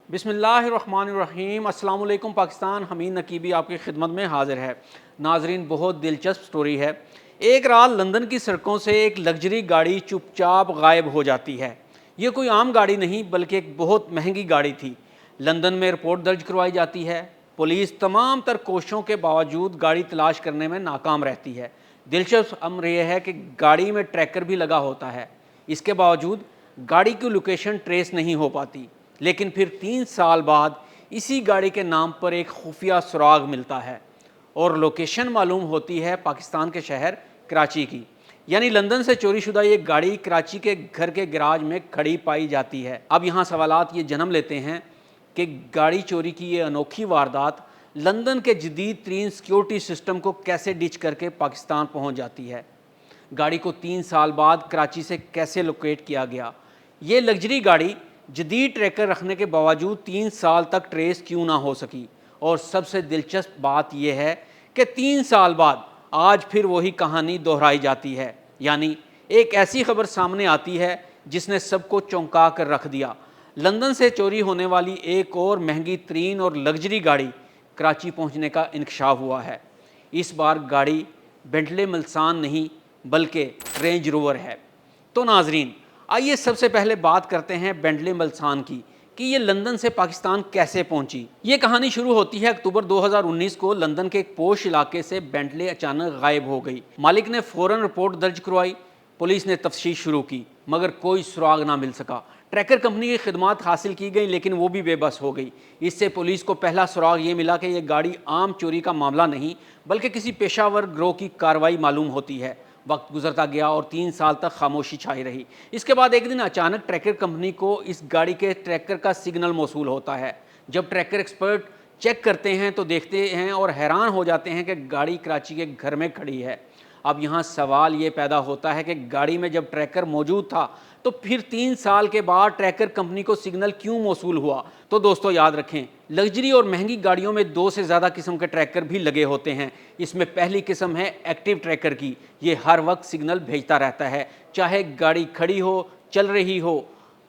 بسم اللہ الرحمن الرحیم۔ السلام علیکم پاکستان، حمید نقیبی آپ کی خدمت میں حاضر ہے۔ ناظرین، بہت دلچسپ سٹوری ہے۔ ایک رات لندن کی سڑکوں سے ایک لگژری گاڑی چپ چاپ غائب ہو جاتی ہے۔ یہ کوئی عام گاڑی نہیں بلکہ ایک بہت مہنگی گاڑی تھی۔ لندن میں رپورٹ درج کروائی جاتی ہے۔ پولیس تمام تر کوششوں کے باوجود گاڑی تلاش کرنے میں ناکام رہتی ہے۔ دلچسپ امر یہ ہے کہ گاڑی میں ٹریکر بھی لگا ہوتا ہے۔ اس کے باوجود گاڑی کی لوکیشن ٹریس نہیں ہو پاتی، لیکن پھر 3 سال بعد اسی گاڑی کے نام پر ایک خفیہ سراغ ملتا ہے اور لوکیشن معلوم ہوتی ہے پاکستان کے شہر کراچی کی۔ یعنی لندن سے چوری شدہ یہ گاڑی کراچی کے گھر کے گراج میں کھڑی پائی جاتی ہے۔ اب یہاں سوالات یہ جنم لیتے ہیں کہ گاڑی چوری کی یہ انوکھی واردات لندن کے جدید ترین سیکیورٹی سسٹم کو کیسے ڈچ کر کے پاکستان پہنچ جاتی ہے؟ گاڑی کو 3 سال بعد کراچی سے کیسے لوکیٹ کیا گیا؟ یہ لگژری گاڑی جدید ٹریکر رکھنے کے باوجود 3 سال تک ٹریس کیوں نہ ہو سکی؟ اور سب سے دلچسپ بات یہ ہے کہ 3 سال بعد آج پھر وہی کہانی دہرائی جاتی ہے۔ یعنی ایک ایسی خبر سامنے آتی ہے جس نے سب کو چونکا کر رکھ دیا۔ لندن سے چوری ہونے والی ایک اور مہنگی ترین اور لگژری گاڑی کراچی پہنچنے کا انکشاف ہوا ہے۔ اس بار گاڑی بینٹلے ملسان نہیں بلکہ رینج روور ہے۔ تو ناظرین، آئیے سب سے پہلے بات کرتے ہیں بینٹلے ملسان کی کہ یہ لندن سے پاکستان کیسے پہنچی۔ یہ کہانی شروع ہوتی ہے اکتوبر 2019 کو۔ لندن کے ایک پوش علاقے سے بینٹلے اچانک غائب ہو گئی۔ مالک نے فوراً رپورٹ درج کروائی۔ پولیس نے تفتیش شروع کی مگر کوئی سراغ نہ مل سکا۔ ٹریکر کمپنی کی خدمات حاصل کی گئی لیکن وہ بھی بے بس ہو گئی۔ اس سے پولیس کو پہلا سراغ یہ ملا کہ یہ گاڑی عام چوری کا معاملہ نہیں بلکہ کسی پیشہ ور گروہ کی کارروائی معلوم ہوتی ہے۔ وقت گزرتا گیا اور 3 سال تک خاموشی چھائی رہی۔ اس کے بعد ایک دن اچانک ٹریکر کمپنی کو اس گاڑی کے ٹریکر کا سگنل موصول ہوتا ہے۔ جب ٹریکر ایکسپرٹ چیک کرتے ہیں تو دیکھتے ہیں اور حیران ہو جاتے ہیں کہ گاڑی کراچی کے گھر میں کھڑی ہے۔ اب یہاں سوال یہ پیدا ہوتا ہے کہ گاڑی میں جب ٹریکر موجود تھا تو پھر 3 سال کے بعد ٹریکر کمپنی کو سگنل کیوں موصول ہوا؟ تو دوستو یاد رکھیں، لگژری اور مہنگی گاڑیوں میں 2 سے زیادہ قسم کے ٹریکر بھی لگے ہوتے ہیں۔ اس میں پہلی قسم ہے ایکٹیو ٹریکر کی۔ یہ ہر وقت سگنل بھیجتا رہتا ہے، چاہے گاڑی کھڑی ہو، چل رہی ہو۔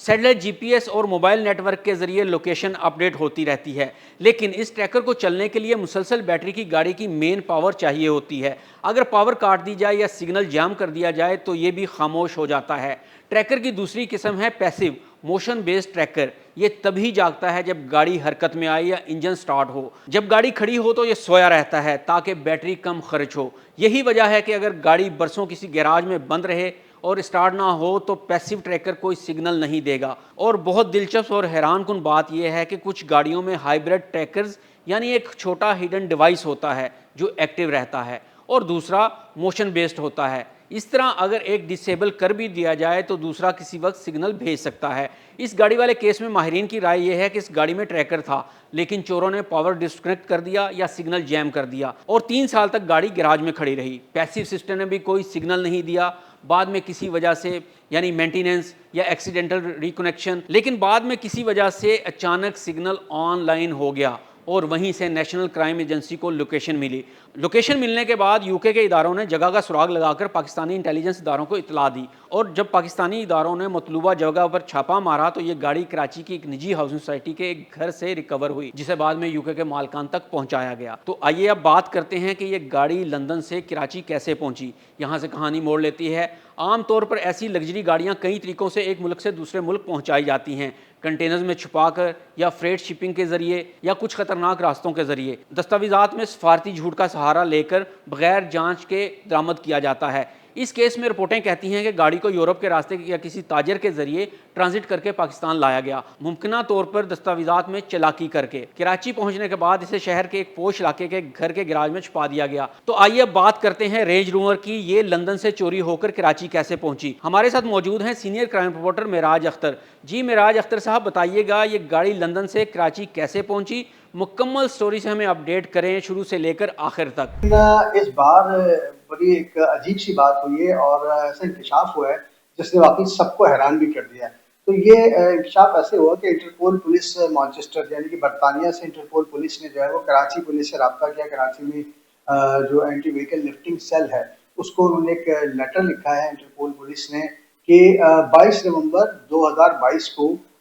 سیٹلائٹ جی پی ایس اور موبائل نیٹ ورک کے ذریعے لوکیشن اپڈیٹ ہوتی رہتی ہے، لیکن اس ٹریکر کو چلنے کے لیے مسلسل بیٹری کی گاڑی کی مین پاور چاہیے ہوتی ہے۔ اگر پاور کاٹ دی جائے یا سگنل جام کر دیا جائے تو یہ بھی خاموش ہو جاتا ہے۔ ٹریکر کی دوسری قسم ہے پیسیو موشن بیسڈ ٹریکر۔ یہ تبھی جاگتا ہے جب گاڑی حرکت میں آئے یا انجن سٹارٹ ہو۔ جب گاڑی کھڑی ہو تو یہ سویا رہتا ہے تاکہ بیٹری کم خرچ ہو۔ یہی وجہ ہے کہ اگر گاڑی برسوں کسی گیراج میں بند رہے اور اسٹارٹ نہ ہو تو پیسیو ٹریکر کوئی سگنل نہیں دے گا۔ اور بہت دلچسپ اور حیران کن بات یہ ہے کہ کچھ گاڑیوں میں ہائبرڈ ٹریکرز یعنی ایک چھوٹا ہڈن ڈیوائس ہوتا ہے جو ایکٹیو رہتا ہے اور دوسرا موشن بیسڈ ہوتا ہے۔ اس طرح اگر ایک ڈسیبل کر بھی دیا جائے تو دوسرا کسی وقت سگنل بھیج سکتا ہے۔ اس گاڑی والے کیس میں ماہرین کی رائے یہ ہے کہ اس گاڑی میں ٹریکر تھا لیکن چوروں نے پاور ڈسکنیکٹ کر دیا یا سگنل جیم کر دیا اور 3 سال تک گاڑی گراج میں کھڑی رہی۔ پیسیو سسٹم نے بھی کوئی سگنل نہیں دیا، بعد میں کسی وجہ سے یعنی مینٹیننس یا ایکسیڈنٹل ریکنیکشن، لیکن بعد میں کسی وجہ سے اچانک سگنل آن لائن ہو گیا اور وہیں سے نیشنل کرائم ایجنسی کو لوکیشن ملی۔ لوکیشن ملنے کے بعد UK کے اداروں نے جگہ کا سراغ لگا کر پاکستانی انٹیلیجنس اداروں کو اطلاع دی اور جب پاکستانی اداروں نے مطلوبہ جگہ پر چھاپا مارا تو یہ گاڑی کراچی کی ایک نجی ہاؤسنگ سوسائٹی کے ایک گھر سے ریکور ہوئی جسے بعد میں UK کے مالکان تک پہنچایا گیا۔ تو آئیے اب بات کرتے ہیں کہ یہ گاڑی لندن سے کراچی کیسے پہنچی۔ یہاں سے کہانی موڑ لیتی ہے۔ عام طور پر ایسی لگژری گاڑیاں کئی طریقوں سے ایک ملک سے دوسرے ملک پہنچائی جاتی ہیں، کنٹینرز میں چھپا کر یا فریٹ شپنگ کے ذریعے یا کچھ خطرناک راستوں کے ذریعے۔ دستاویزات میں سفارتی جھوٹ کا سہارا لے کر بغیر جانچ کے درآمد کیا جاتا ہے۔ اس کیس میں رپورٹیں کہتی ہیں کہ گاڑی کو یورپ کے راستے یا کسی تاجر کے ذریعے ٹرانزٹ کر کے پاکستان لایا گیا، ممکنہ طور پر دستاویزات میں چلاکی کر کے۔ کراچی پہنچنے کے بعد اسے شہر کے ایک پوش علاقے کے گھر کے گراج میں چھپا دیا گیا۔ تو آئیے اب بات کرتے ہیں رینج روور کی۔ یہ لندن سے چوری ہو کر کراچی کیسے پہنچی؟ ہمارے ساتھ موجود ہیں سینئر کرائم رپورٹر معراج اختر۔ جی معراج اختر صاحب، بتائیے گا یہ گاڑی لندن سے کراچی کیسے پہنچی؟ مکمل سٹوری سے ہمیں اپڈیٹ کریں شروع سے لے کر آخر تک۔ اس بار بڑی ایک عجیب سی بات ہوئی ہے اور ایسا انکشاف ہوا ہے جس نے واقعی سب کو حیران بھی کر دیا ہے۔ تو یہ انکشاف ایسے ہوا کہ انٹرپول پولیس مانچسٹر یعنی کہ برطانیہ سے انٹرپول پولیس نے جو ہے وہ کراچی پولیس سے رابطہ کیا۔ کراچی میں جو اینٹی وہیکل لفٹنگ سیل ہے اس کو انہوں نے ایک لیٹر لکھا ہے انٹرپول پولیس نے کہ 22 نومبر 2022 کو